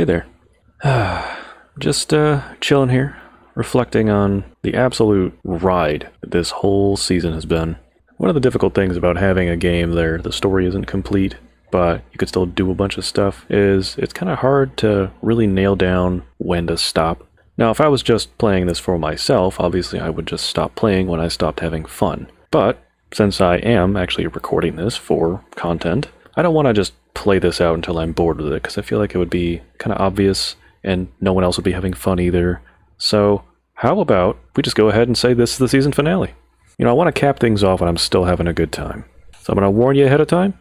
there. Just chilling here, reflecting on the absolute ride that this whole season has been. One of the difficult things about having a game there, the story isn't complete, but you could still do a bunch of stuff, is it's kind of hard to really nail down when to stop. Now, if I was just playing this for myself, obviously I would just stop playing when I stopped having fun. But since I am actually recording this for content, I don't want to just play this out until I'm bored with it, because I feel like it would be kind of obvious and no one else would be having fun either. So how about we just go ahead and say this is the season finale? You know, I want to cap things off when I'm still having a good time. So I'm going to warn you ahead of time,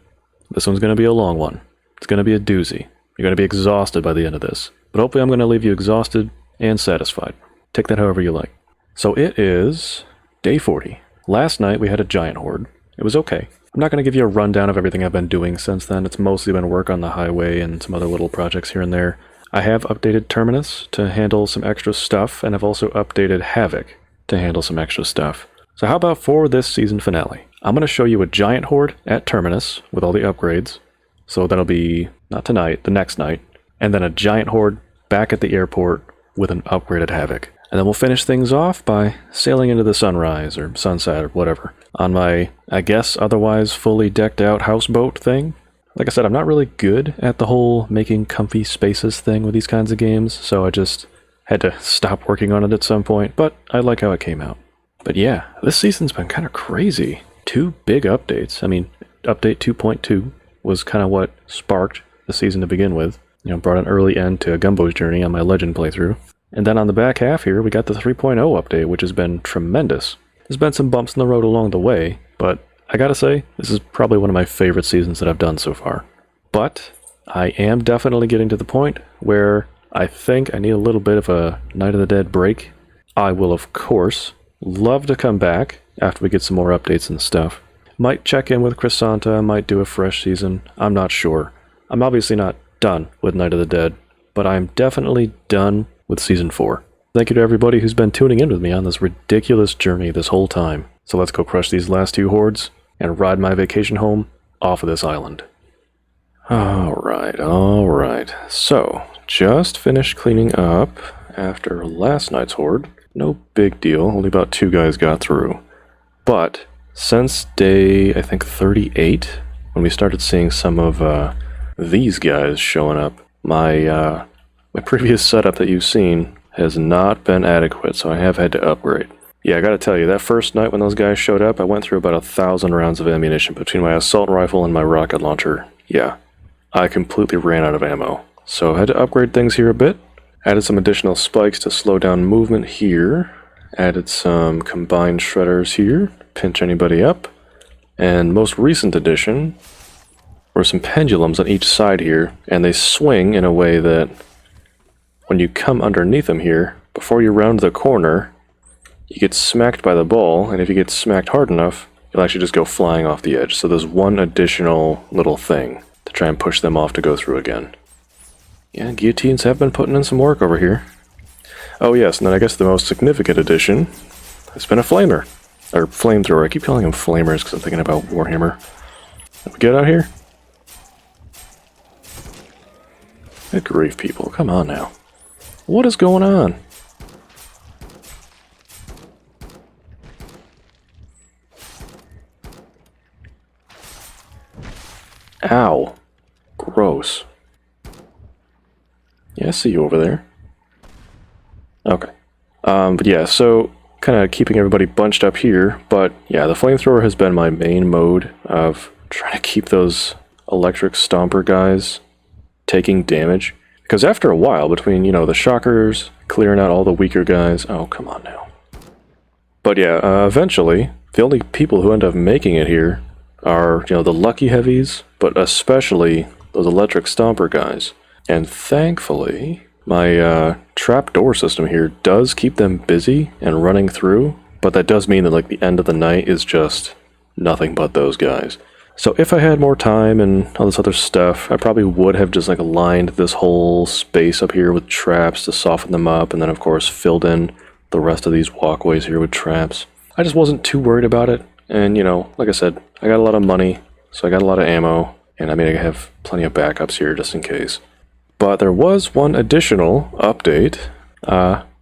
this one's going to be a long one. It's going to be a doozy. You're going to be exhausted by the end of this. But hopefully I'm going to leave you exhausted and satisfied. Take that however you like. So it is day 40. Last night we had a giant horde. It was okay. I'm not going to give you a rundown of everything I've been doing since then. It's mostly been work on the highway and some other little projects here and there. I have updated Terminus to handle some extra stuff, and I've also updated Havoc to handle some extra stuff. So how about for this season finale? I'm going to show you a giant horde at Terminus with all the upgrades. So that'll be, not tonight, the next night. And then a giant horde back at the airport with an upgraded Havoc. And then we'll finish things off by sailing into the sunrise or sunset or whatever on my, I guess, otherwise fully decked out houseboat thing. Like I said, I'm not really good at the whole making comfy spaces thing with these kinds of games, so I just had to stop working on it at some point, but I like how it came out. But yeah, this season's been kind of crazy. 2 big updates. I mean, update 2.2 was kind of what sparked the season to begin with. You know, brought an early end to Gumbo's journey on my Legend playthrough. And then on the back half here, we got the 3.0 update, which has been tremendous. There's been some bumps in the road along the way, but I gotta say, this is probably one of my favorite seasons that I've done so far. But I am definitely getting to the point where I think I need a little bit of a Night of the Dead break. I will, of course, love to come back after we get some more updates and stuff. Might check in with Chrysanta, might do a fresh season, I'm not sure. I'm obviously not done with Night of the Dead, but I'm definitely done with Season 4. Thank you to everybody who's been tuning in with me on this ridiculous journey this whole time. So let's go crush these last 2 hordes and ride my vacation home off of this island. Alright. So, just finished cleaning up after last night's horde. No big deal, only about 2 guys got through. But since day, I think 38, when we started seeing some of these guys showing up, my previous setup that you've seen has not been adequate, so I have had to upgrade. Yeah, I gotta tell you, that first night when those guys showed up, I went through about 1,000 rounds of ammunition between my assault rifle and my rocket launcher. Yeah, I completely ran out of ammo. So I had to upgrade things here a bit. Added some additional spikes to slow down movement here. Added some combined shredders here, pinch anybody up. And most recent addition were some pendulums on each side here, and they swing in a way that when you come underneath them here, before you round the corner, you get smacked by the ball, and if you get smacked hard enough, you'll actually just go flying off the edge. So there's one additional little thing to try and push them off to go through again. Yeah, guillotines have been putting in some work over here. Oh yes, and then I guess the most significant addition has been a flamer. Or flamethrower. I keep calling them flamers because I'm thinking about Warhammer. Can we get out here? Good grief, people. Come on now. What is going on? Ow. Gross. Yeah, I see you over there. Okay. But yeah, so kind of keeping everybody bunched up here, but yeah, the flamethrower has been my main mode of trying to keep those electric stomper guys taking damage. Because after a while, between, you know, the shockers, clearing out all the weaker guys, oh, come on now. But yeah, eventually, the only people who end up making it here are, you know, the lucky heavies, but especially those electric stomper guys. And thankfully, my trapdoor system here does keep them busy and running through, but that does mean that, like, the end of the night is just nothing but those guys. So if I had more time and all this other stuff, I probably would have just, like, lined this whole space up here with traps to soften them up, and then, of course, filled in the rest of these walkways here with traps. I just wasn't too worried about it, and, you know, like I said, I got a lot of money, so I got a lot of ammo, and I mean, I have plenty of backups here just in case. But there was one additional update.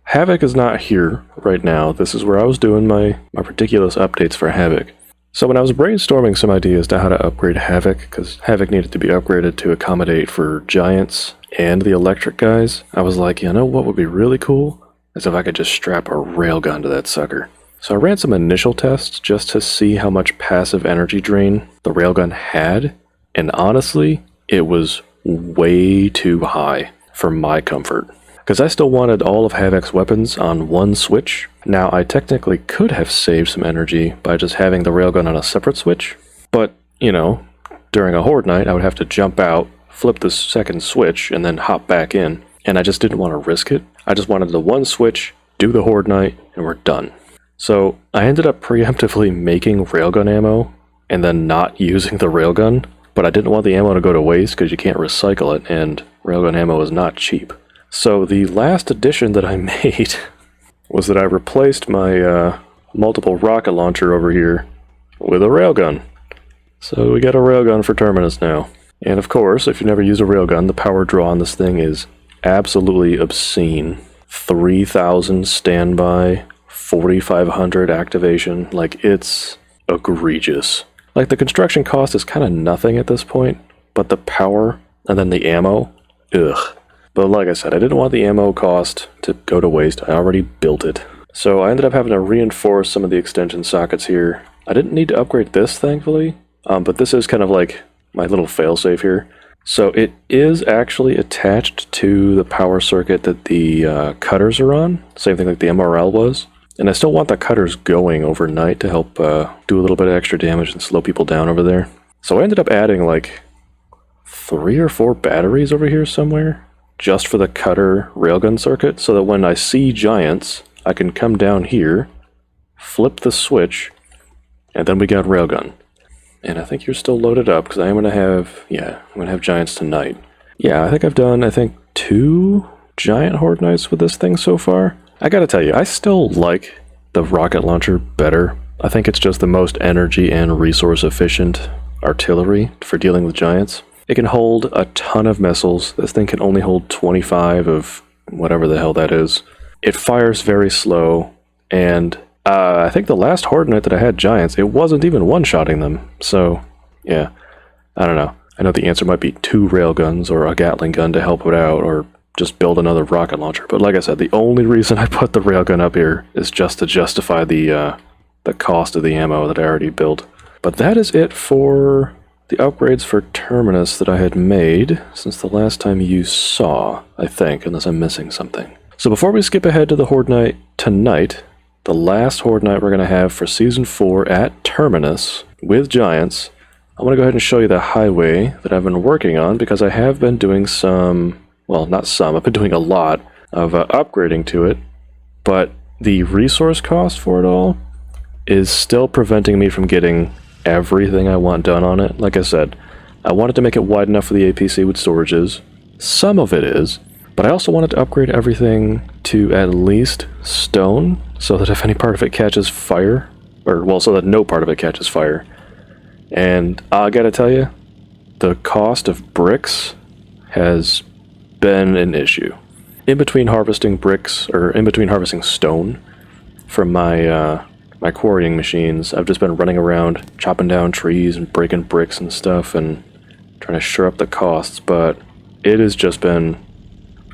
Havoc is not here right now. This is where I was doing my ridiculous updates for Havoc. So when I was brainstorming some ideas to how to upgrade Havoc, because Havoc needed to be upgraded to accommodate for giants and the electric guys, I was like, you know what would be really cool? Is if I could just strap a railgun to that sucker. So I ran some initial tests just to see how much passive energy drain the railgun had, and honestly, it was way too high for my comfort. Because I still wanted all of Havoc's weapons on one switch. Now, I technically could have saved some energy by just having the railgun on a separate switch, but, you know, during a horde night, I would have to jump out, flip the second switch, and then hop back in, and I just didn't want to risk it. I just wanted the one switch, do the horde night, and we're done. So, I ended up preemptively making railgun ammo, and then not using the railgun, but I didn't want the ammo to go to waste because you can't recycle it, and railgun ammo is not cheap. So the last addition that I made was that I replaced my multiple rocket launcher over here with a railgun. So we got a railgun for Terminus now. And of course, if you never use a railgun, the power draw on this thing is absolutely obscene. 3,000 standby, 4,500 activation, like it's egregious. Like the construction cost is kind of nothing at this point, but the power and then the ammo, ugh. But like I said, I didn't want the ammo cost to go to waste. I already built it. So I ended up having to reinforce some of the extension sockets here. I didn't need to upgrade this, thankfully, but this is kind of like my little failsafe here. So it is actually attached to the power circuit that the cutters are on. Same thing like the MRL was. And I still want the cutters going overnight to help do a little bit of extra damage and slow people down over there. So I ended up adding like 3 or 4 batteries over here somewhere, just for the cutter railgun circuit, so that when I see giants, I can come down here, flip the switch, and then we got railgun. And I think you're still loaded up, because I am going to have, I'm going to have giants tonight. Yeah, I think I've done, 2 giant horde nights with this thing so far. I gotta tell you, I still like the rocket launcher better. I think it's just the most energy and resource efficient artillery for dealing with giants. It can hold a ton of missiles. This thing can only hold 25 of whatever the hell that is. It fires very slow, and I think the last horde night that I had giants, it wasn't even one-shotting them. So, yeah, I don't know. I know the answer might be 2 railguns or a Gatling gun to help it out, or just build another rocket launcher. But like I said, the only reason I put the railgun up here is just to justify the cost of the ammo that I already built. But that is it for the upgrades for Terminus that I had made since the last time you saw, I think, unless I'm missing something. So before we skip ahead to the horde night tonight, the last horde night we're going to have for Season 4 at Terminus with giants, I'm going to go ahead and show you the highway that I've been working on, because I have been doing some, well, not some, I've been doing a lot of upgrading to it, but the resource cost for it all is still preventing me from getting everything I want done on it. Like I said, I wanted to make it wide enough for the APC with storages. Some of it is, but I also wanted to upgrade everything to at least stone, so that if any part of it catches fire, or, well, so that no part of it catches fire. And I gotta tell you, the cost of bricks has been an issue. In between harvesting bricks, or in between harvesting stone from my my quarrying machines, I've just been running around chopping down trees and breaking bricks and stuff and trying to shore up the costs, but it has just been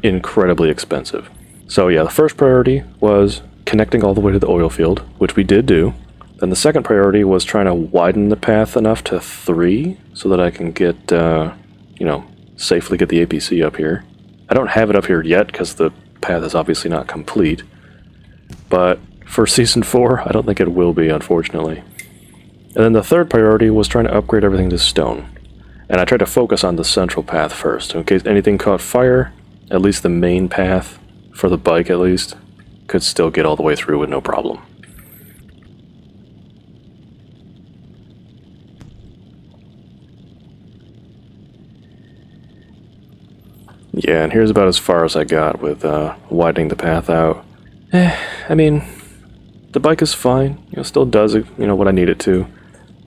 incredibly expensive. So yeah, the first priority was connecting all the way to the oil field, which we did do. Then the second priority was trying to widen the path enough to 3 so that I can get, safely get the APC up here. I don't have it up here yet because the path is obviously not complete, but for Season 4, I don't think it will be, unfortunately. And then the third priority was trying to upgrade everything to stone. And I tried to focus on the central path first. In case anything caught fire, at least the main path, for the bike at least, could still get all the way through with no problem. Yeah, and here's about as far as I got with widening the path out. I mean, the bike is fine. Still does what I need it to.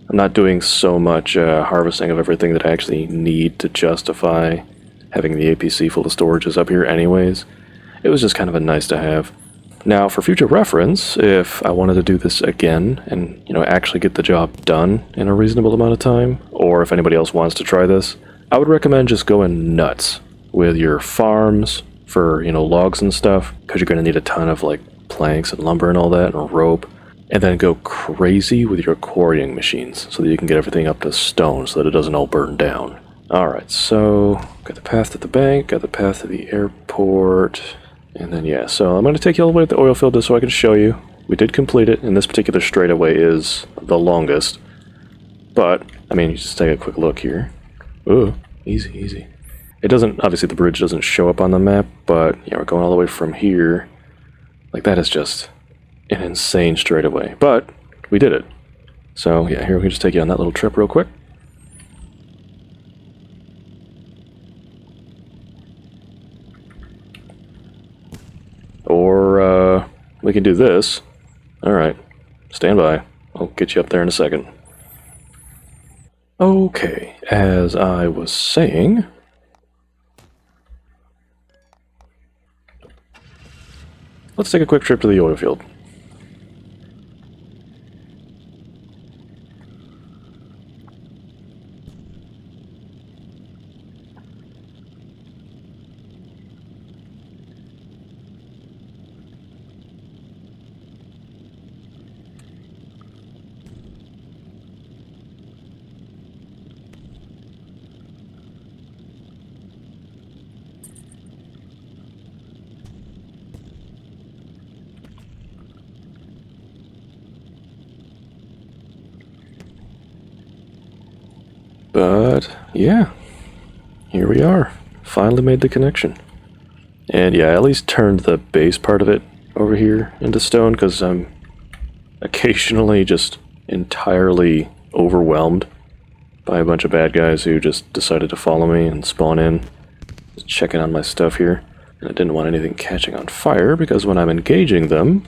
I'm not doing so much harvesting of everything that I actually need to justify having the APC full of storage is up here anyways. It was just kind of a nice to have. Now, for future reference, if I wanted to do this again and, actually get the job done in a reasonable amount of time, or if anybody else wants to try this, I would recommend just going nuts with your farms for, logs and stuff, because you're going to need a ton of, planks and lumber and all that, and rope, and then go crazy with your quarrying machines so that you can get everything up to stone so that it doesn't all burn down. Alright, so got the path to the bank, got the path to the airport, and then yeah, so I'm going to take you all the way to the oil field just so I can show you. We did complete it, and this particular straightaway is the longest. But, you just take a quick look here. Ooh, easy, easy. It doesn't, obviously the bridge doesn't show up on the map, but yeah, we're going all the way from here. That is just an insane straightaway. But, we did it. So yeah, here we can just take you on that little trip real quick. Or, we can do this. Alright, stand by. I'll get you up there in a second. Okay, as I was saying... let's take a quick trip to the oil field. But, yeah, here we are. Finally made the connection. And yeah, I at least turned the base part of it over here into stone, because I'm occasionally just entirely overwhelmed by a bunch of bad guys who just decided to follow me and spawn in. Just checking on my stuff here. And I didn't want anything catching on fire, because when I'm engaging them,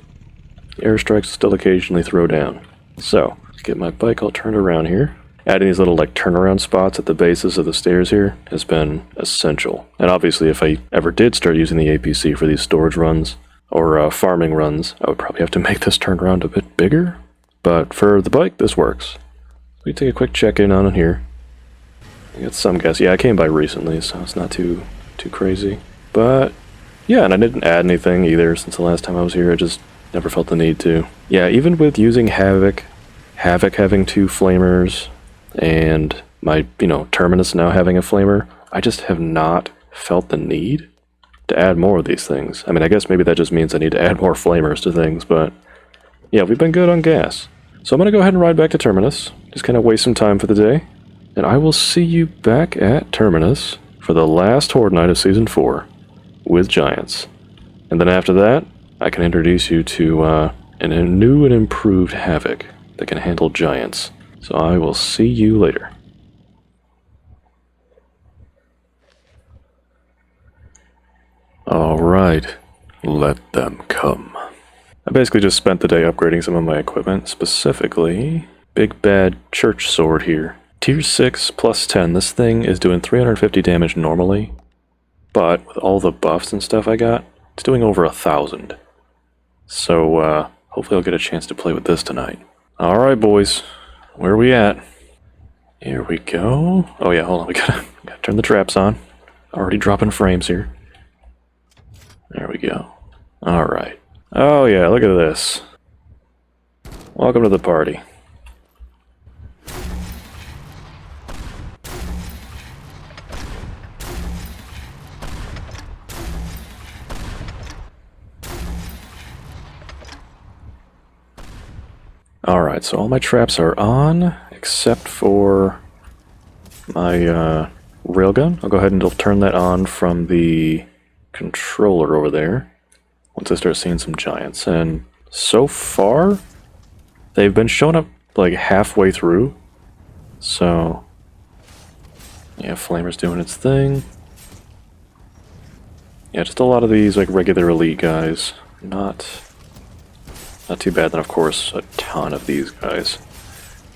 airstrikes still occasionally throw down. So, let's get my bike all turned around here. Adding these little turnaround spots at the bases of the stairs here has been essential. And obviously if I ever did start using the APC for these storage runs, or farming runs, I would probably have to make this turnaround a bit bigger. But for the bike, this works. We take a quick check-in on it here. I got some guess. Yeah, I came by recently, so it's not too crazy. But, yeah, and I didn't add anything either since the last time I was here. I just never felt the need to. Yeah, even with using Havoc having 2 flamers, and my, Terminus now having a flamer, I just have not felt the need to add more of these things. I guess maybe that just means I need to add more flamers to things, but yeah, we've been good on gas. So I'm going to go ahead and ride back to Terminus, just kind of waste some time for the day, and I will see you back at Terminus for the last Horde night of Season 4 with Giants. And then after that, I can introduce you to a new and improved Havoc that can handle Giants. So I will see you later. Alright, let them come. I basically just spent the day upgrading some of my equipment, specifically Big Bad Church Sword here. Tier 6 plus 10, this thing is doing 350 damage normally, but with all the buffs and stuff I got, it's doing over 1,000. So hopefully I'll get a chance to play with this tonight. Alright boys. Where are we at? Here we go. Oh yeah, hold on, we gotta turn the traps on. Already dropping frames here. There we go. Alright. Oh yeah, look at this. Welcome to the party. Alright, so all my traps are on, except for my railgun. I'll go ahead and turn that on from the controller over there once I start seeing some giants. And so far, they've been showing up halfway through. So, yeah, Flamer's doing its thing. Yeah, just a lot of these regular elite guys. Not too bad. Then of course a ton of these guys.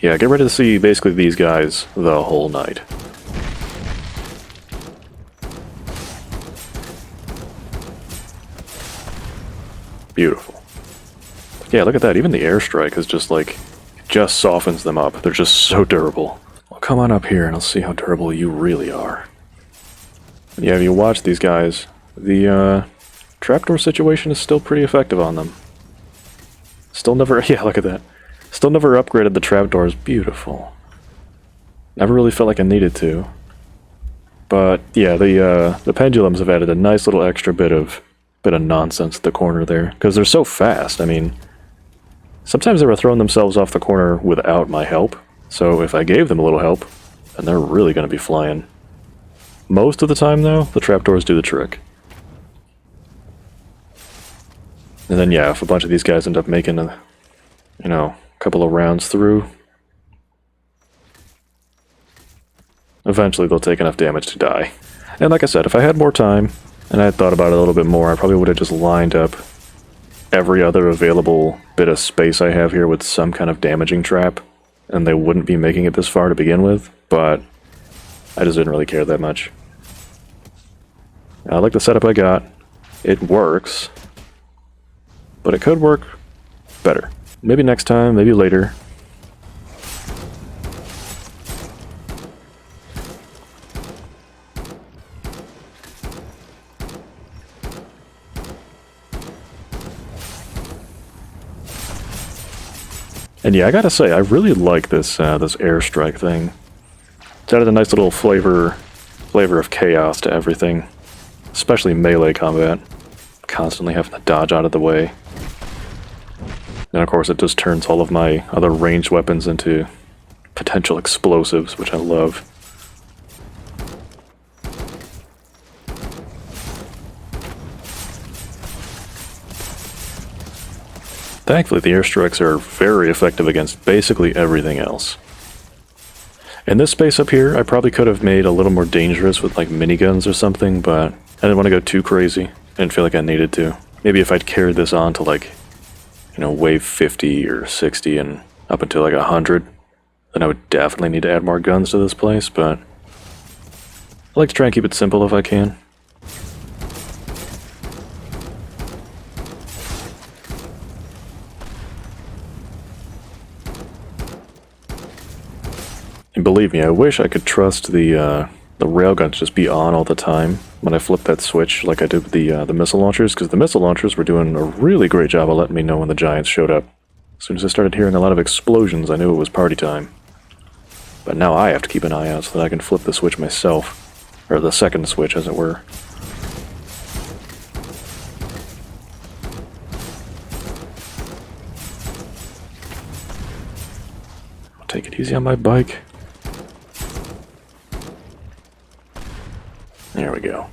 Yeah, get ready to see basically these guys the whole night. Beautiful. Yeah, look at that. Even the airstrike is just like, just softens them up. They're just so durable. Well, come on up here and I'll see how durable you really are. Yeah, if you watch these guys, the trapdoor situation is still pretty effective on them. Still never, yeah, look at that. Still never upgraded the trapdoors. Beautiful. Never really felt like I needed to. But yeah, the pendulums have added a nice little extra bit of nonsense at the corner there, because they're so fast. I mean, sometimes they were throwing themselves off the corner without my help, so if I gave them a little help, then they're really going to be flying. Most of the time, though, the trapdoors do the trick. And then, yeah, if a bunch of these guys end up making a, you know, couple of rounds through, eventually they'll take enough damage to die. And like I said, if I had more time, and I had thought about it a little bit more, I probably would have just lined up every other available bit of space I have here with some kind of damaging trap, and they wouldn't be making it this far to begin with, but I just didn't really care that much. I like the setup I got. It works, but it could work better. Maybe next time, maybe later. And yeah, I gotta say, I really like this this airstrike thing. It's added a nice little flavor of chaos to everything, especially melee combat. Constantly having to dodge out of the way. And of course, it just turns all of my other ranged weapons into potential explosives, which I love. Thankfully, the airstrikes are very effective against basically everything else. In this space up here, I probably could have made a little more dangerous with like miniguns or something, but I didn't want to go too crazy. I didn't feel like I needed to. Maybe if I'd carried this on to like, you know, wave 50 or 60 and up until like 100, then I would definitely need to add more guns to this place, but I like to try and keep it simple if I can. And believe me, I wish I could trust the railgun to just be on all the time when I flip that switch like I did with the missile launchers, because the missile launchers were doing a really great job of letting me know when the giants showed up. As soon as I started hearing a lot of explosions, I knew it was party time. But now I have to keep an eye out so that I can flip the switch myself. Or the second switch, as it were. I'll take it easy on my bike. There we go.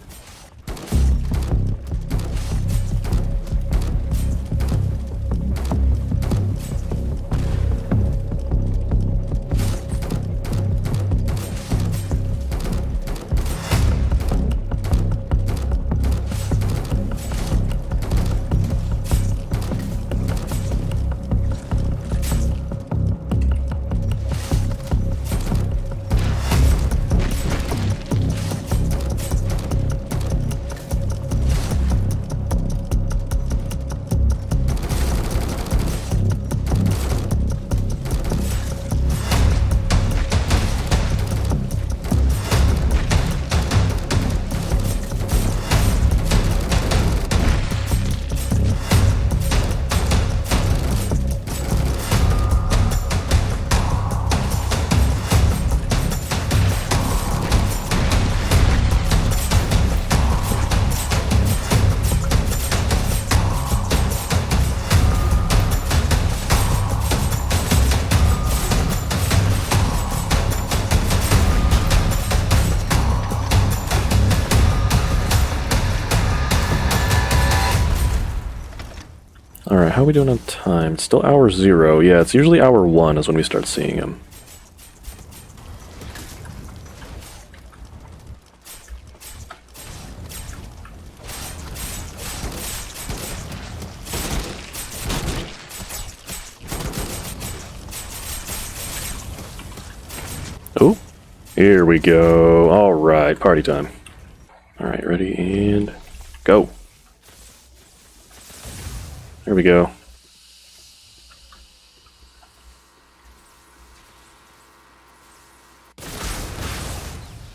Alright, how are we doing on time? It's still hour 0. Yeah, it's usually hour 1 is when we start seeing him. Oh, here we go. Alright, party time. Alright, ready and go. There we go.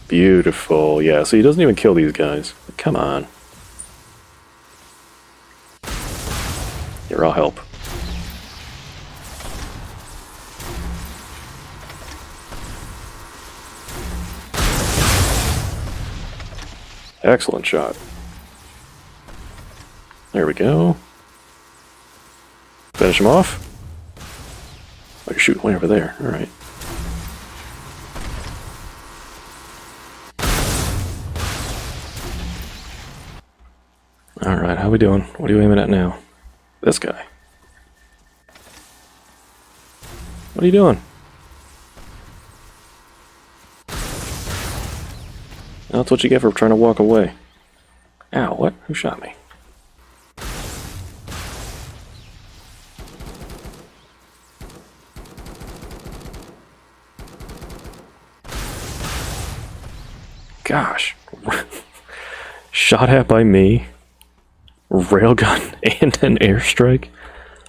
Beautiful. Yeah, so he doesn't even kill these guys. Come on. Here, I'll help. Excellent shot. There we go. Finish him off. Oh, you're shooting way over there. Alright. Alright, how we doing? What are you aiming at now? This guy. What are you doing? That's what you get for trying to walk away. Ow, what? Who shot me? Gosh. Shot at by me. Railgun and an airstrike.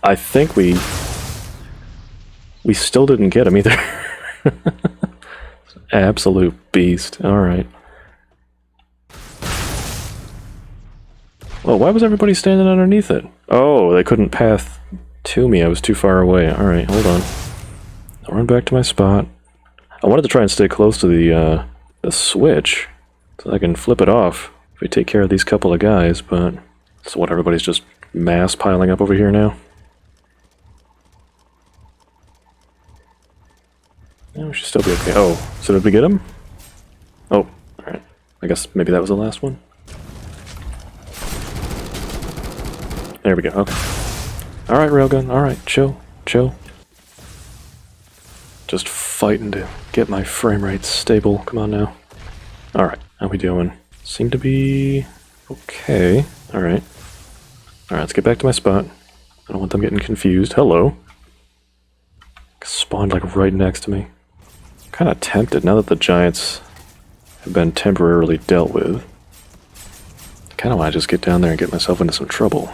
I think we still didn't get him either. Absolute beast. Alright. Well, why was everybody standing underneath it? Oh, they couldn't path to me. I was too far away. Alright, hold on. I'll run back to my spot. I wanted to try and stay close to the switch so I can flip it off if we take care of these couple of guys, but so what, everybody's just mass piling up over here now? Yeah, we should still be okay. Oh, so did we get him? Oh, alright. I guess maybe that was the last one. There we go, okay. Alright, Railgun, alright, chill, chill. Just fighting to get my frame rate stable. Come on now. Alright, how we doing? Seem to be okay. Alright. Alright, let's get back to my spot. I don't want them getting confused. Hello. Spawned like right next to me. Kinda tempted now that the giants have been temporarily dealt with. Kinda want to just get down there and get myself into some trouble.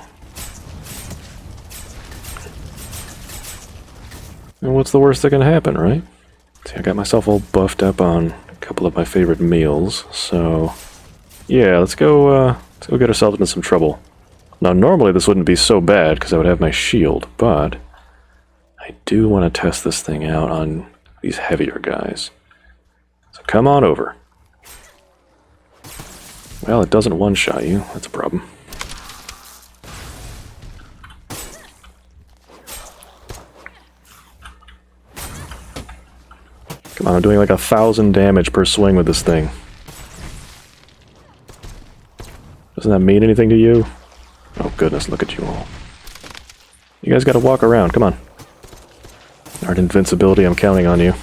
And what's the worst that can happen, right? See, I got myself all buffed up on a couple of my favorite meals, so yeah, let's go get ourselves into some trouble. Now, normally this wouldn't be so bad because I would have my shield, but I do want to test this thing out on these heavier guys. So come on over. Well, it doesn't one-shot you. That's a problem. Come on, I'm doing like 1,000 damage per swing with this thing. Doesn't that mean anything to you? Oh goodness, look at you all. You guys gotta walk around, come on. Art invincibility, I'm counting on you.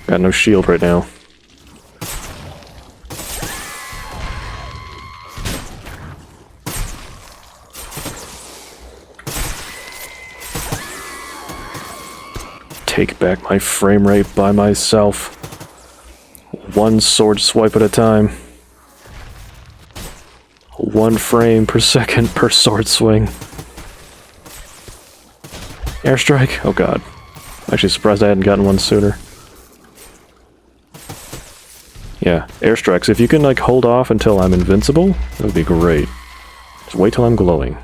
Got no shield right now. Take back my frame rate by myself. One sword swipe at a time. 1 frame per second per sword swing. Airstrike? Oh god. I'm actually surprised I hadn't gotten one sooner. Yeah, airstrikes. If you can like hold off until I'm invincible, that would be great. Just wait till I'm glowing.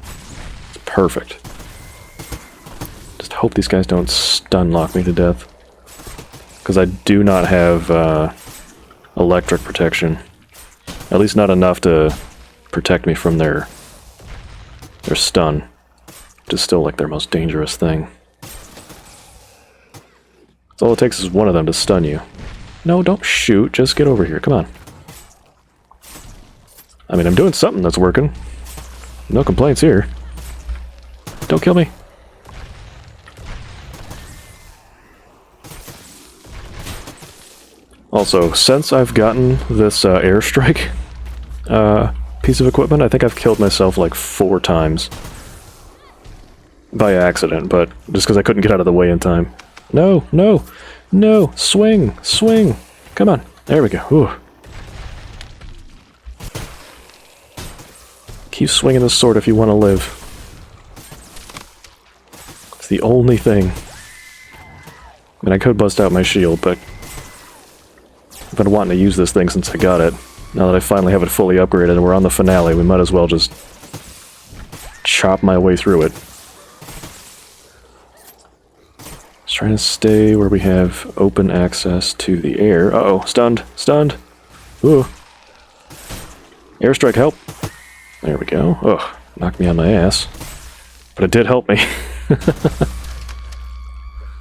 It's perfect. Just hope these guys don't stun lock me to death. Because I do not have electric protection. At least not enough to protect me from their stun, which is still like their most dangerous thing. So all it takes is one of them to stun you. No, don't shoot, just get over here, come on. I mean, I'm doing something that's working. No complaints here. Don't kill me. Also, since I've gotten this airstrike piece of equipment, I think I've killed myself like 4 times. By accident, but just because I couldn't get out of the way in time. No, no, no, swing, swing. Come on, there we go. Ooh. Keep swinging the sword if you want to live. the only thing. I mean, I could bust out my shield, but I've been wanting to use this thing since I got it. Now that I finally have it fully upgraded and we're on the finale, we might as well just chop my way through it. Just trying to stay where we have open access to the air. Uh-oh, stunned, stunned. Ooh. Airstrike, help. There we go. Ugh, knocked me on my ass. But it did help me.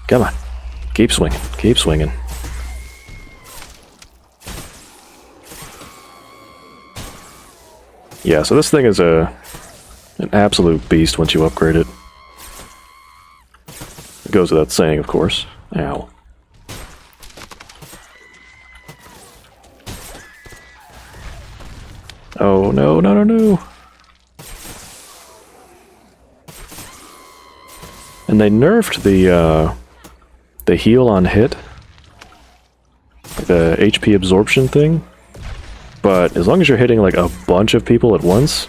Come on. Keep swinging, keep swinging. Yeah, so this thing is an absolute beast once you upgrade it. It goes without saying, of course. Ow. Oh, no, no, no, no. And they nerfed the heal on hit. The HP absorption thing. But as long as you're hitting like a bunch of people at once,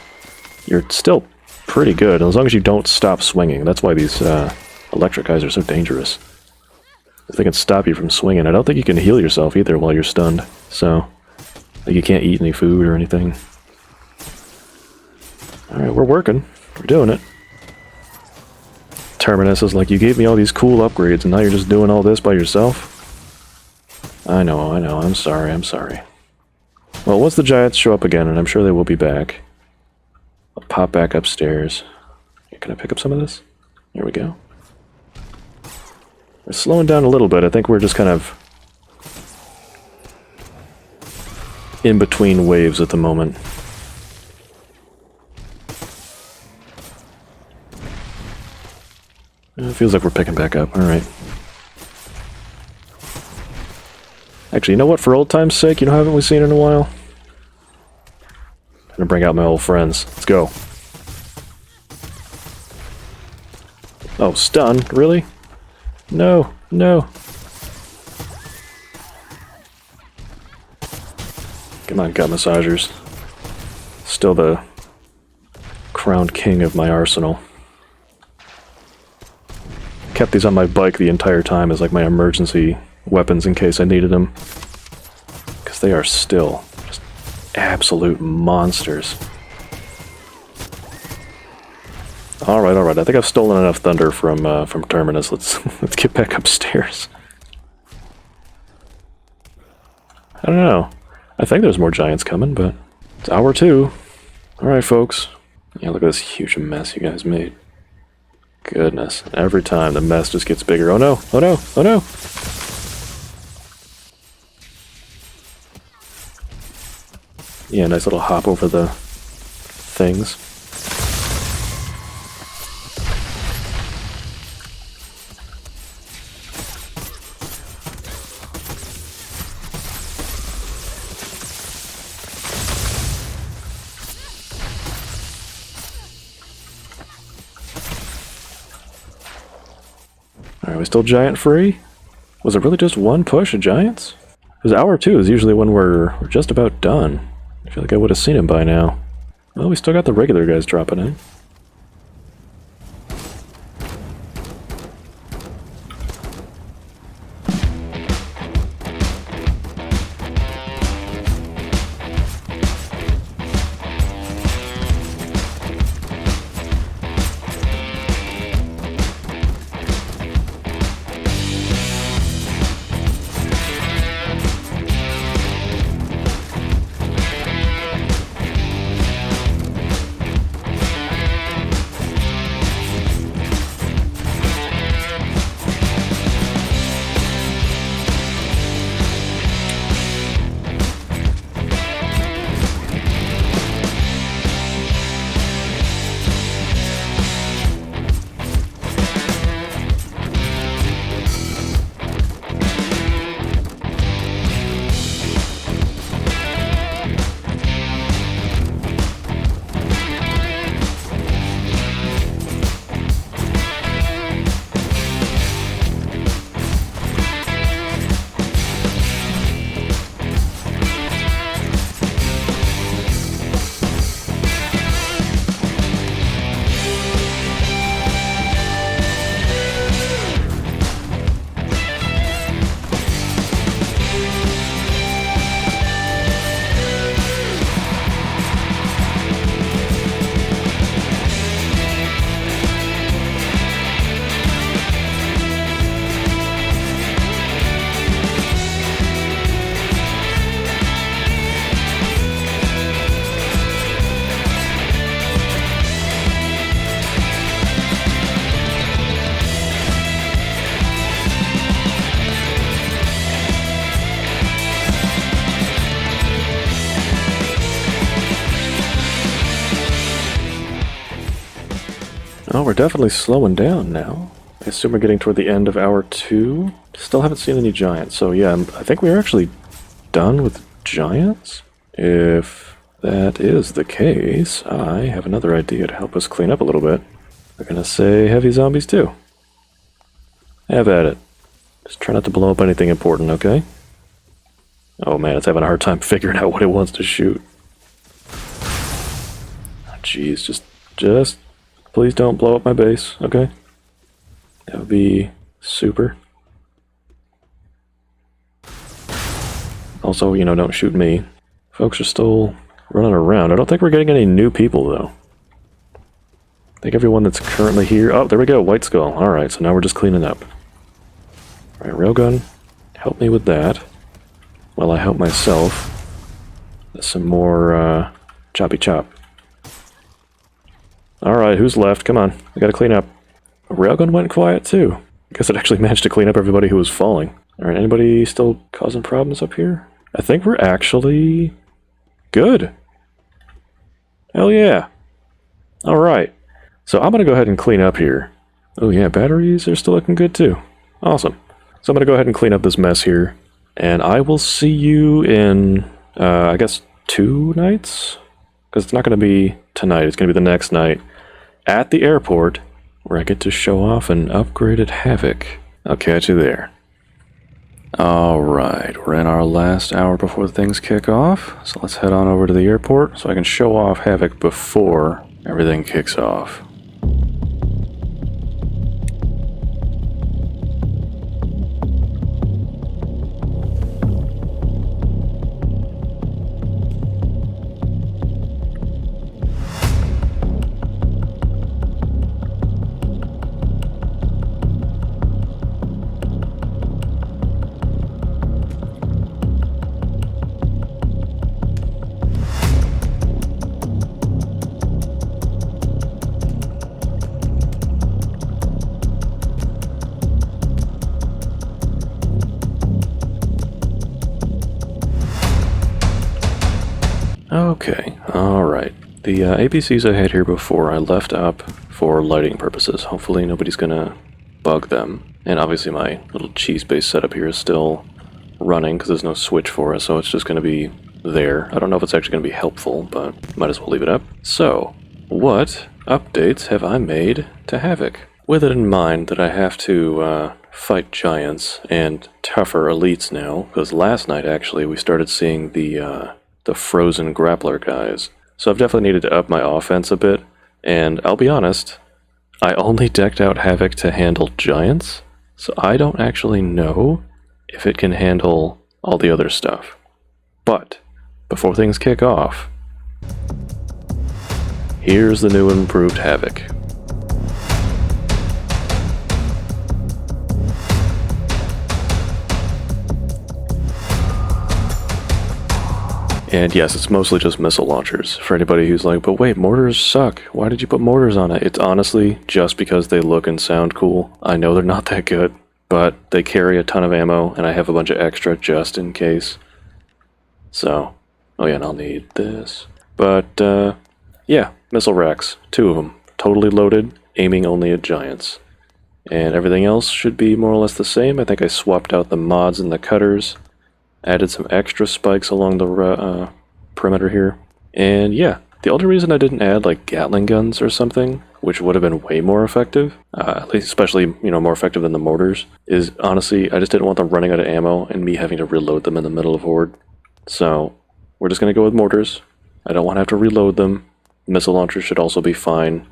you're still pretty good. And as long as you don't stop swinging. That's why these electric guys are so dangerous. They can stop you from swinging. I don't think you can heal yourself either while you're stunned. So, like, you can't eat any food or anything. Alright, we're working. We're doing it. Terminus is like, you gave me all these cool upgrades and now you're just doing all this by yourself? I know, I'm sorry, I'm sorry. Well, once the giants show up again, and I'm sure they will be back, I'll pop back upstairs. Can I pick up some of this? There we go. We're slowing down a little bit. I think we're just kind of in between waves at the moment. It feels like we're picking back up. Alright. Actually, you know what? For old time's sake, you know, haven't we seen in a while? I'm gonna bring out my old friends. Let's go. Oh, stun? Really? No, no. Come on, gut massagers. Still the crowned king of my arsenal. Kept these on my bike the entire time as like my emergency weapons in case I needed them. Because they are still just absolute monsters. Alright, I think I've stolen enough thunder from Terminus. Let's get back upstairs. I don't know. I think there's more giants coming, but it's hour 2. Alright, folks. Yeah, look at this huge mess you guys made. Goodness. Every time the mess just gets bigger. Oh no! Oh no! Oh no! Yeah, nice little hop over the things. Alright, we still giant free? Was it really just one push of giants? Because hour 2 is usually when we're just about done. I feel like I would have seen him by now. Well, we still got the regular guys dropping in. Oh, we're definitely slowing down now. I assume we're getting toward the end of hour 2. Still haven't seen any giants, so yeah, I think we're actually done with giants. If that is the case, I have another idea to help us clean up a little bit. We're gonna say heavy zombies too. Have at it. Just try not to blow up anything important, okay? Oh man, it's having a hard time figuring out what it wants to shoot. Oh, jeez, just please don't blow up my base, okay? That would be super. Also, you know, don't shoot me. Folks are still running around. I don't think we're getting any new people, though. I think everyone that's currently here... Oh, there we go, White Skull. Alright, so now we're just cleaning up. Alright, Railgun, help me with that. While I help myself with some more choppy chop. Alright, who's left? Come on, I gotta clean up. Railgun went quiet, too. I guess it actually managed to clean up everybody who was falling. Alright, anybody still causing problems up here? I think we're actually good. Hell yeah. Alright. So I'm going to go ahead and clean up here. Oh yeah, batteries are still looking good too. Awesome. So I'm going to go ahead and clean up this mess here. And I will see you in, I guess, 2 nights? Because it's not going to be tonight, it's going to be the next night. At the airport, where I get to show off an upgraded Havoc. I'll catch you there. Alright, we're in our last hour before things kick off, so let's head on over to the airport so I can show off Havoc before everything kicks off. Okay, alright. The APCs I had here before I left up for lighting purposes. Hopefully nobody's gonna bug them. And obviously my little cheese-based setup here is still running because there's no switch for it, so it's just gonna be there. I don't know if it's actually gonna be helpful, but might as well leave it up. So, what updates have I made to Havoc? With it in mind that I have to fight giants and tougher elites now, because last night actually we started seeing the frozen grappler guys. So I've definitely needed to up my offense a bit, and I'll be honest, I only decked out Havoc to handle giants, so I don't actually know if it can handle all the other stuff. But, before things kick off, here's the new and improved Havoc. And yes, it's mostly just missile launchers. For anybody who's like, but wait, mortars suck. Why did you put mortars on it? It's honestly just because they look and sound cool. I know they're not that good, but they carry a ton of ammo, and I have a bunch of extra just in case. So, oh yeah, and I'll need this. But, yeah, missile racks. 2 of them. Totally loaded, aiming only at giants. And everything else should be more or less the same. I think I swapped out the mods and the cutters. Added some extra spikes along the perimeter here. And yeah, the only reason I didn't add like Gatling guns or something, which would have been way more effective, at least especially, you know, more effective than the mortars, is honestly, I just didn't want them running out of ammo and me having to reload them in the middle of Horde. So, we're just going to go with mortars. I don't want to have to reload them. Missile launchers should also be fine.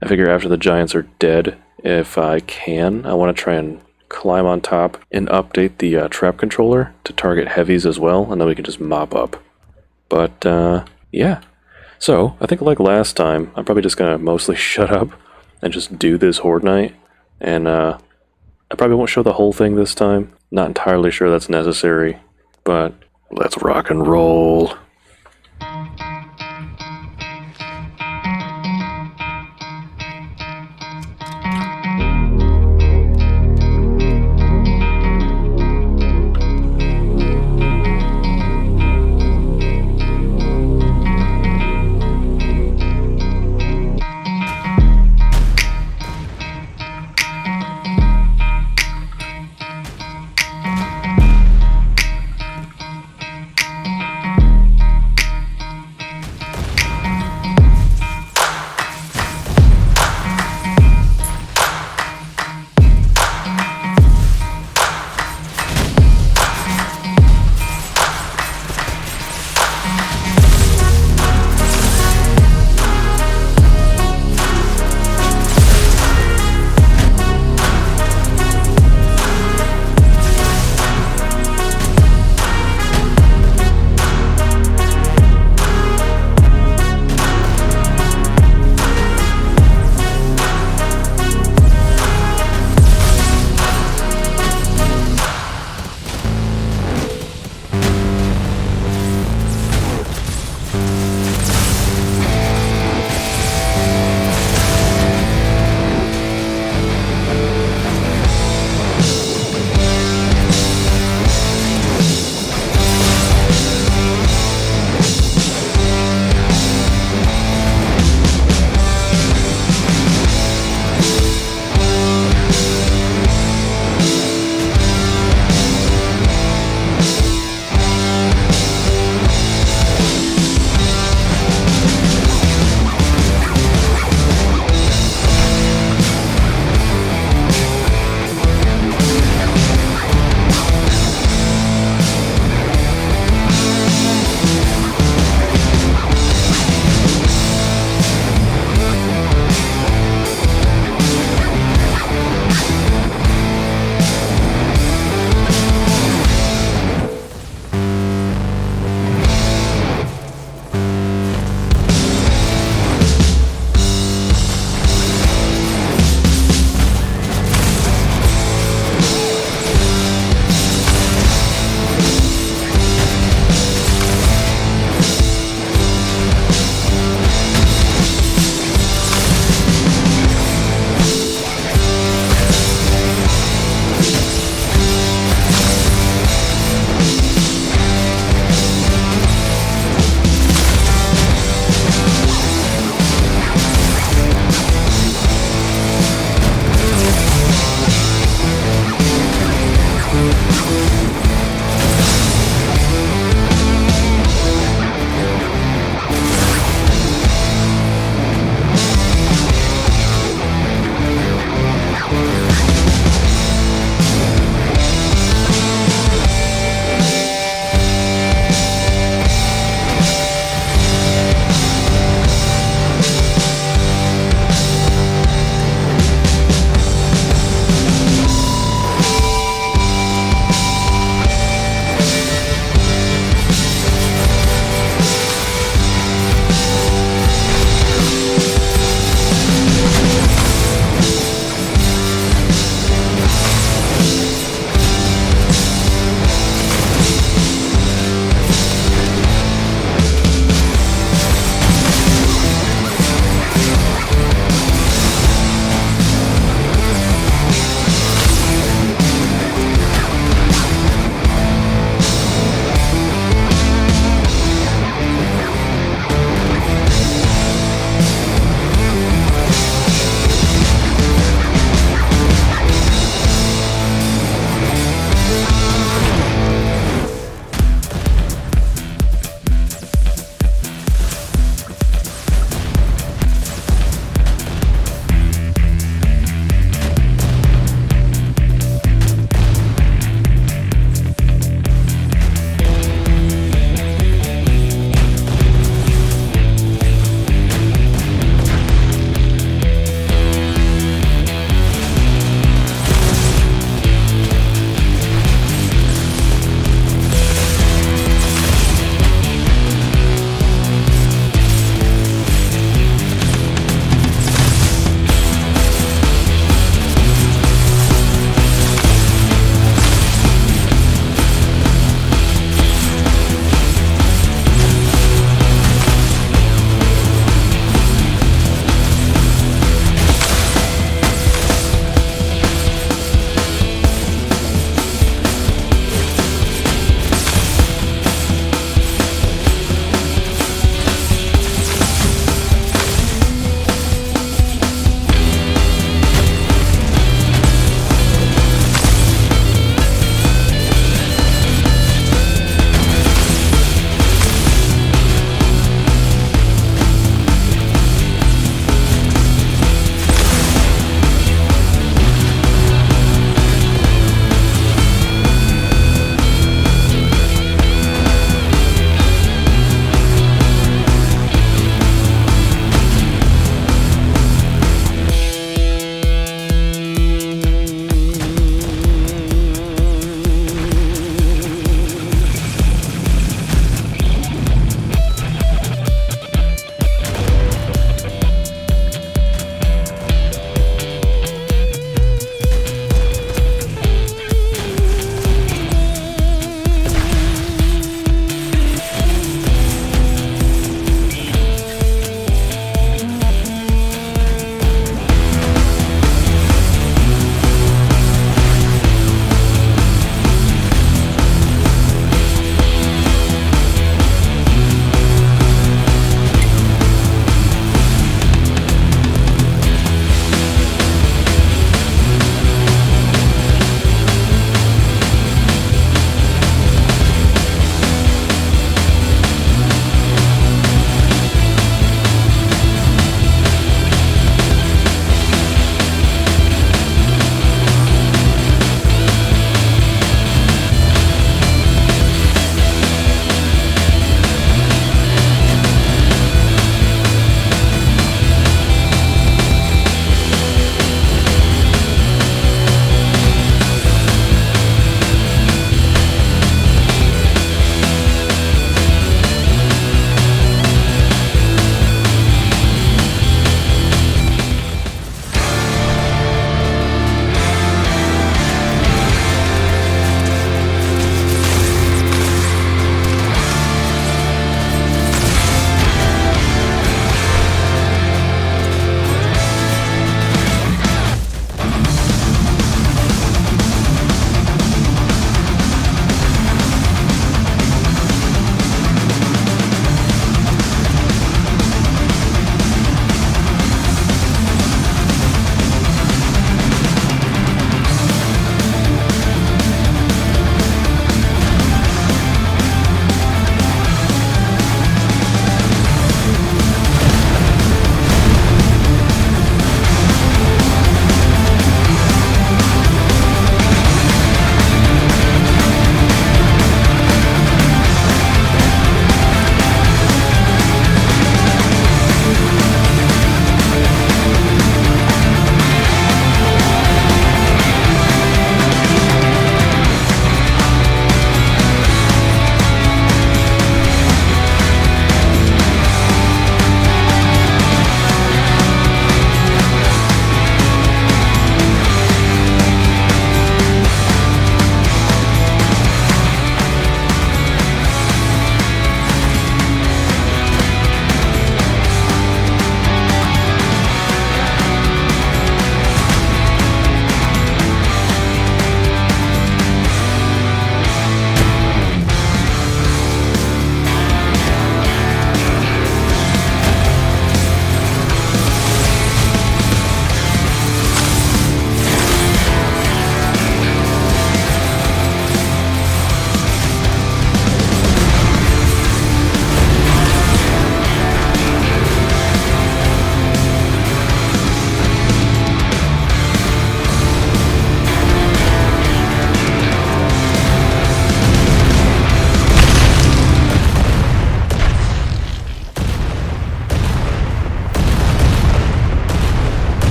I figure after the giants are dead, if I can, I want to try and climb on top and update the trap controller to target heavies as well, and then we can just mop up. But, yeah. So, I think like last time, I'm probably just gonna mostly shut up and just do this Horde night, and I probably won't show the whole thing this time. Not entirely sure that's necessary, but let's rock and roll.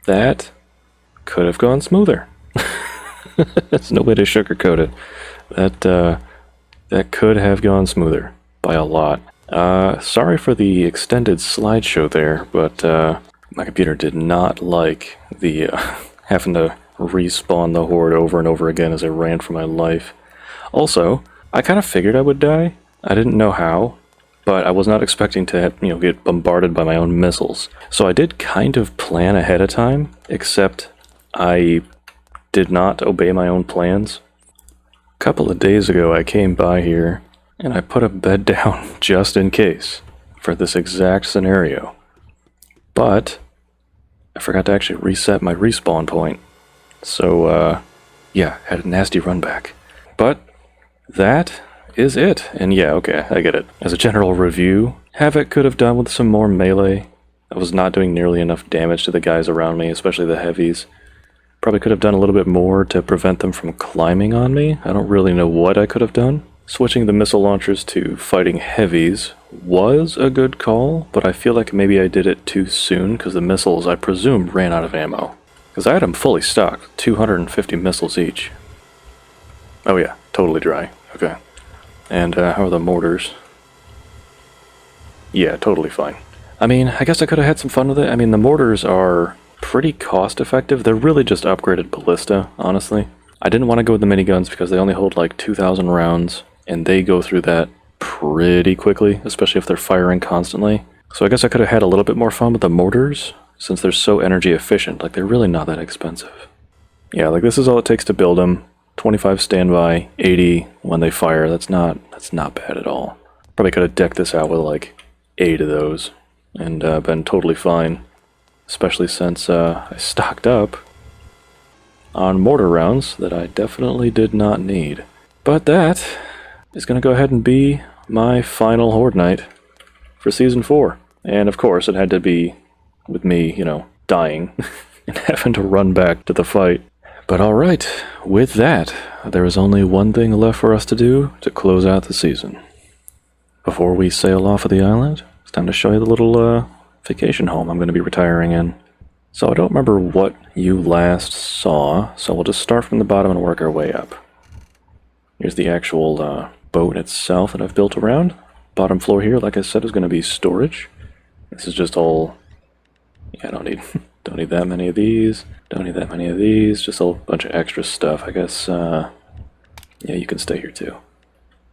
that could have gone smoother. There's no way to sugarcoat it. That could have gone smoother by a lot. Sorry for the extended slideshow there, but my computer did not like the having to respawn the horde over and over again as I ran for my life. Also, I kind of figured I would die. I didn't know how, but I was not expecting to, get bombarded by my own missiles. So I did kind of plan ahead of time, except I did not obey my own plans. A couple of days ago I came by here and I put a bed down just in case for this exact scenario. But I forgot to actually reset my respawn point. So yeah, had a nasty run back. But that is it. And yeah, okay, I get it. As a general review, Havoc could have done with some more melee. I was not doing nearly enough damage to the guys around me, especially the heavies. Probably could have done a little bit more to prevent them from climbing on me. I don't really know what I could have done. Switching the missile launchers to fighting heavies was a good call, but I feel like maybe I did it too soon because the missiles, I presume, ran out of ammo. Because I had them fully stocked, 250 missiles each. Oh yeah, totally dry. Okay. And how are the mortars? Yeah, totally fine. I mean, I guess I could have had some fun with it. I mean, the mortars are pretty cost effective. They're really just upgraded ballista, honestly. I didn't want to go with the miniguns because they only hold like 2,000 rounds, and they go through that pretty quickly, especially if they're firing constantly. So I guess I could have had a little bit more fun with the mortars, since they're so energy efficient. Like, they're really not that expensive. Yeah, like this is all it takes to build them. 25 standby, 80 when they fire. That's not bad at all. Probably could have decked this out with like 8 of those and been totally fine. Especially since I stocked up on mortar rounds that I definitely did not need. But that is going to go ahead and be my final Horde night for Season 4. And of course it had to be with me, dying and having to run back to the fight. But alright, with that, there is only one thing left for us to do to close out the season. Before we sail off of the island, it's time to show you the little vacation home I'm going to be retiring in. So I don't remember what you last saw, so we'll just start from the bottom and work our way up. Here's the actual boat itself that I've built around. Bottom floor here, like I said, is going to be storage. This is just all... yeah, I don't need that many of these. Don't need that many of these. Just a bunch of extra stuff. I guess, yeah, you can stay here too.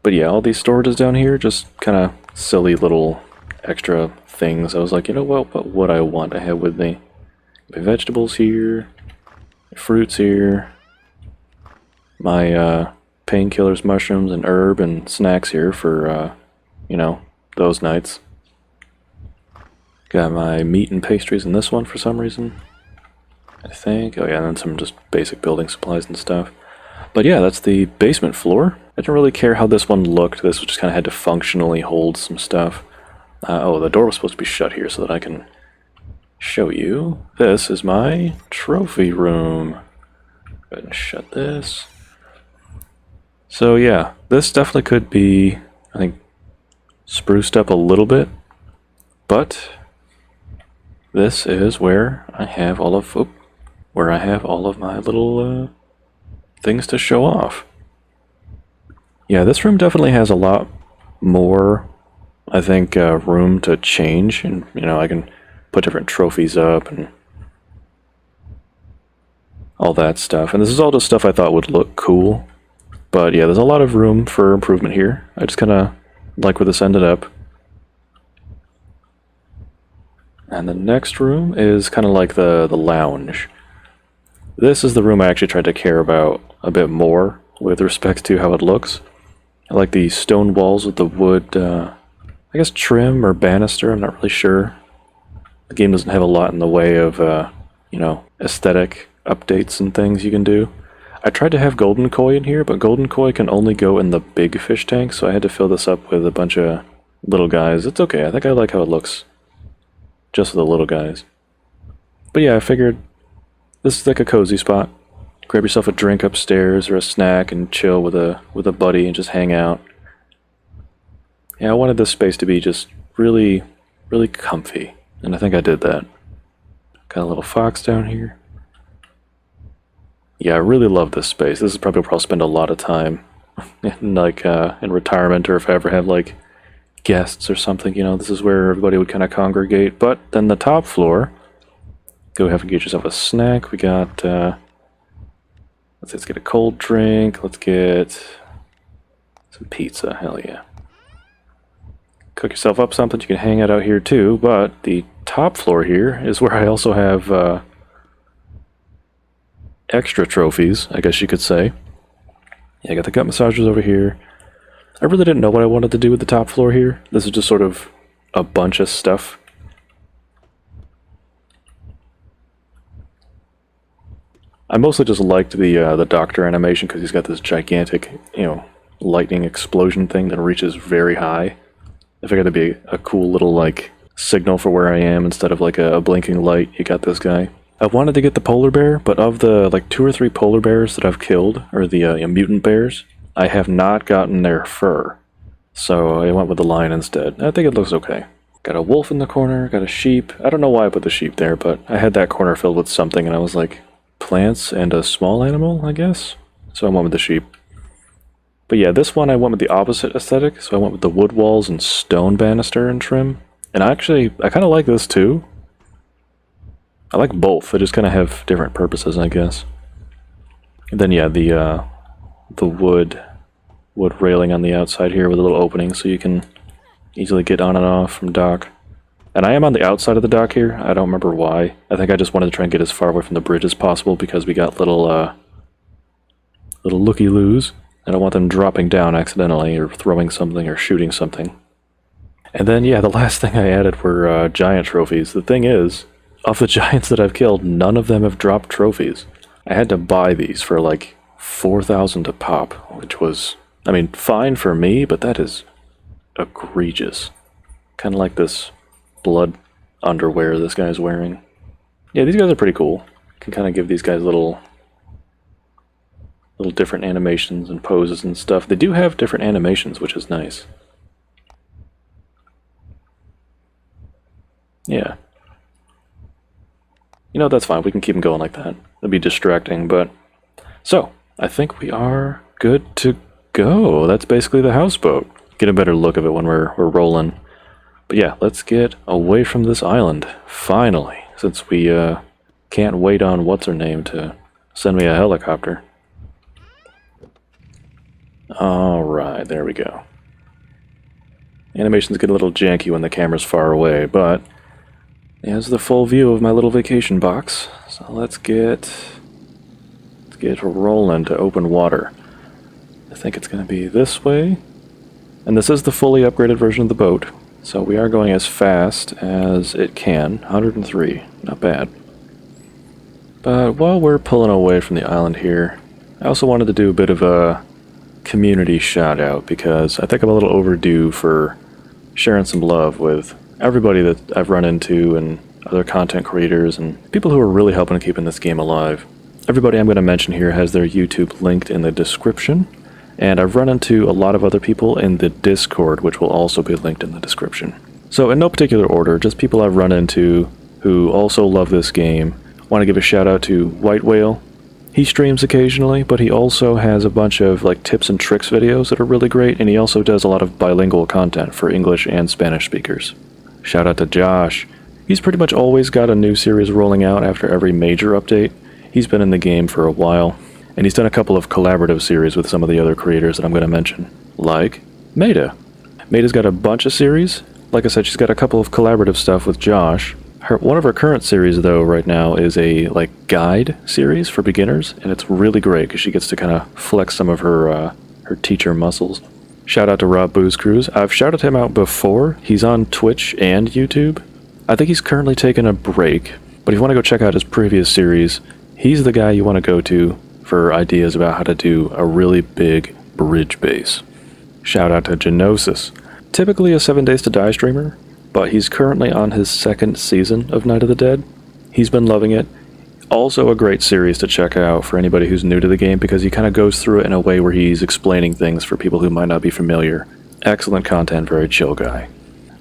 But yeah, all these storages down here, just kind of silly little extra things. I was like, what would I want to have with me? My vegetables here, my fruits here, my painkillers, mushrooms, and herb and snacks here for, those nights. Got my meat and pastries in this one for some reason, I think. Oh yeah, and then some just basic building supplies and stuff. But yeah, that's the basement floor. I didn't really care how this one looked. This just kind of had to functionally hold some stuff. Oh, the door was supposed to be shut here so that I can show you. This is my trophy room. Go ahead and shut this. So yeah, this definitely could be, I think, spruced up a little bit. But this is where I have all of my little things to show off. Yeah, this room definitely has a lot more, I think, room to change, and I can put different trophies up and all that stuff. And this is all just stuff I thought would look cool. But yeah, there's a lot of room for improvement here. I just kind of like where this ended up. And the next room is kind of like the lounge. This is the room I actually tried to care about a bit more with respect to how it looks. I like the stone walls with the wood, I guess trim or banister, I'm not really sure. The game doesn't have a lot in the way of, aesthetic updates and things you can do. I tried to have golden koi in here, but golden koi can only go in the big fish tank, so I had to fill this up with a bunch of little guys. It's okay, I think I like how it looks. Just with the little guys. But yeah, I figured this is like a cozy spot. Grab yourself a drink upstairs or a snack and chill with a buddy and just hang out. Yeah, I wanted this space to be just really, really comfy, and I think I did that. Got a little fox down here. Yeah, I really love this space. This is probably where I'll spend a lot of time, in retirement, or if I ever have like guests or something. You know, this is where everybody would kind of congregate. But then the top floor, go ahead and get yourself a snack. We got, let's get a cold drink. Let's get some pizza. Hell yeah. Cook yourself up something. You can hang out here too. But the top floor here is where I also have extra trophies, I guess you could say. Yeah, I got the gut massagers over here. I really didn't know what I wanted to do with the top floor here. This is just sort of a bunch of stuff. I mostly just liked the doctor animation because he's got this gigantic, lightning explosion thing that reaches very high. I figured that'd be a cool little, like, signal for where I am instead of, like, a blinking light. You got this guy. I wanted to get the polar bear, but of the, like, 2 or 3 polar bears that I've killed, or the mutant bears, I have not gotten their fur. So I went with the lion instead. I think it looks okay. Got a wolf in the corner, got a sheep. I don't know why I put the sheep there, but I had that corner filled with something, and I was like, plants and a small animal, I guess? So I went with the sheep. But yeah, this one I went with the opposite aesthetic, so I went with the wood walls and stone banister and trim. And I kind of like this too. I like both, they just kind of have different purposes, I guess. And then yeah, the wood railing on the outside here with a little opening so you can easily get on and off from dock. And I am on the outside of the dock here. I don't remember why. I think I just wanted to try and get as far away from the bridge as possible because we got little looky-loos. I don't want them dropping down accidentally or throwing something or shooting something. And then, yeah, the last thing I added were giant trophies. The thing is, of the giants that I've killed, none of them have dropped trophies. I had to buy these for like 4,000 a pop, which was, I mean, fine for me, but that is egregious. Kind of like this blood underwear this guy's wearing. Yeah, these guys are pretty cool. Can kind of give these guys little different animations and poses and stuff. They do have different animations, which is nice. Yeah. You know, that's fine. We can keep them going like that. It'd be distracting, but... So, I think we are good to go. That's basically the houseboat. Get a better look of it when we're rolling. But yeah, let's get away from this island, finally, since we can't wait on what's-her-name to send me a helicopter. Alright, there we go. Animations get a little janky when the camera's far away, but here's the full view of my little vacation box. So let's get rolling to open water. I think it's going to be this way. And this is the fully upgraded version of the boat. So we are going as fast as it can. 103, not bad. But while we're pulling away from the island here, I also wanted to do a bit of a community shout out because I think I'm a little overdue for sharing some love with everybody that I've run into and other content creators and people who are really helping keeping this game alive. Everybody I'm going to mention here has their YouTube linked in the description, and I've run into a lot of other people in the Discord, which will also be linked in the description. So in no particular order, just people I've run into who also love this game. Want to give a shout out to White Whale. He streams occasionally, but he also has a bunch of like tips and tricks videos that are really great, and he also does a lot of bilingual content for English and Spanish speakers. Shout out to Josh. He's pretty much always got a new series rolling out after every major update. He's been in the game for a while, and he's done a couple of collaborative series with some of the other creators that I'm going to mention, like Maida. Maida's got a bunch of series. Like I said, she's got a couple of collaborative stuff with Josh. One of her current series, though, right now is a guide series for beginners, and it's really great because she gets to kind of flex some of her teacher muscles. Shout out to Rob Booze Cruise. I've shouted him out before. He's on Twitch and YouTube. I think he's currently taking a break, but if you want to go check out his previous series, he's the guy you want to go to for ideas about how to do a really big bridge base. Shout out to Genosis. Typically a 7 Days to Die streamer, but he's currently on his 2nd season of Night of the Dead. He's been loving it. Also a great series to check out for anybody who's new to the game because he kind of goes through it in a way where he's explaining things for people who might not be familiar. Excellent content, very chill guy.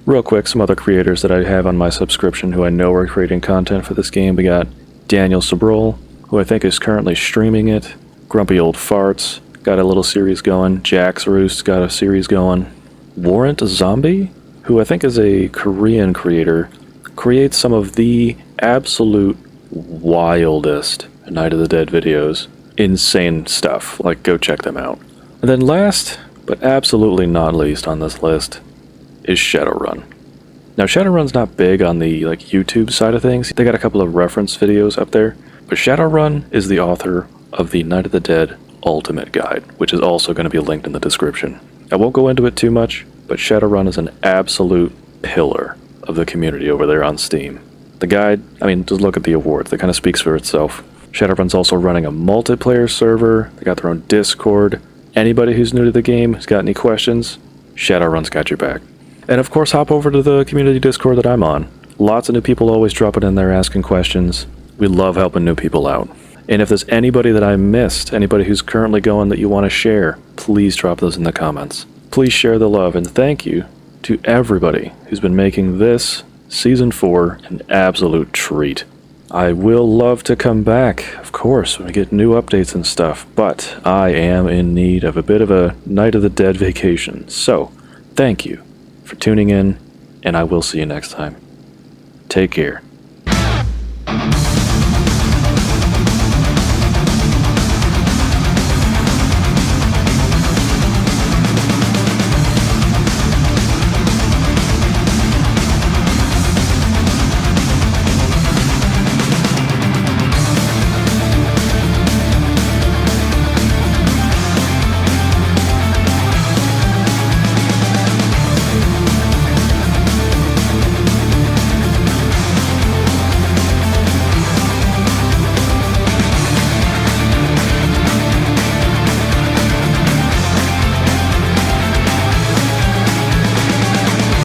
Real quick, some other creators that I have on my subscription who I know are creating content for this game. We got Daniel Sabrol, who I think is currently streaming it. Grumpy Old Farts got a little series going. Jack's Roost got a series going. Warrant Zombie, who I think is a Korean creator, creates some of the absolute wildest Night of the Dead videos. Insane stuff. Like, go check them out. And then last, but absolutely not least on this list, is Shadowrun. Now, Shadowrun's not big on the YouTube side of things. They got a couple of reference videos up there. But Shadowrun is the author of the Night of the Dead Ultimate Guide, which is also going to be linked in the description. I won't go into it too much, but Shadowrun is an absolute pillar of the community over there on Steam. The guide, I mean, just look at the awards. That kind of speaks for itself. Shadowrun's also running a multiplayer server. They got their own Discord. Anybody who's new to the game has got any questions, Shadowrun's got your back. And of course, hop over to the community Discord that I'm on. Lots of new people always dropping in there asking questions. We love helping new people out. And if there's anybody that I missed, anybody who's currently going that you want to share, please drop those in the comments. Please share the love, and thank you to everybody who's been making this Season 4 an absolute treat. I will love to come back, of course, when we get new updates and stuff, but I am in need of a bit of a Night of the Dead vacation. So, thank you for tuning in, and I will see you next time. Take care.